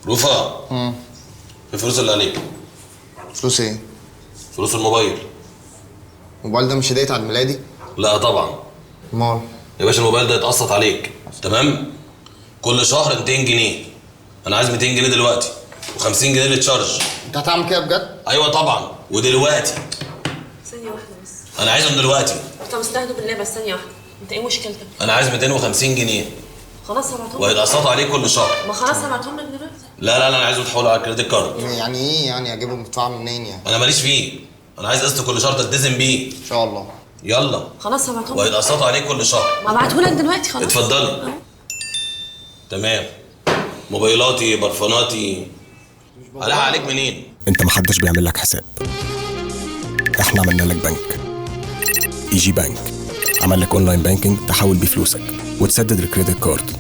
رفا. الفلوس اللي عليك. فلوس ايه؟ فلوس الموبايل. الموبايل ده مش هدية عيد ميلادي؟ لا طبعا. امال؟ يا باشا الموبايل ده يتقسط عليك، تمام؟ كل شهر 200 جنيه. انا عايز 200 جنيه دلوقتي و50 جنيه للتشارج. انت هتعمل كده بجد؟ ايوه طبعا، ودلوقتي. ثانية واحدة بس. انا عايزهم دلوقتي. طب استهدوا بالله بس ثانية واحدة، انت ايه مشكلتك؟ انا عايز 250 جنيه خلاص هبعتهم لك. وهيتقسطوا عليك كل شهر. ما خلاص هبعتهم لك دلوقتي. لا انا عايزه تحول على كريدت كارد. يعني ايه يعني اجيبهم مدفوع منين يعني؟ انا ماليش فيه، انا عايز قسط كل شهر تلتزم بيه. ان شاء الله. يلا. خلاص هبعتهم لك. وهيتقسطوا عليك كل شهر. ما ابعتهولك دلوقتي خلاص. اتفضلي. تمام. موبايلاتي، برفاناتي، هلاقي عليك منين؟ انت محدش بيعمل لك حساب، احنا عملنا لك بنك. اي جي بنك عمل لك اونلاين بانكينج تحول بيه فلوسك وتسدد الكريدت كارد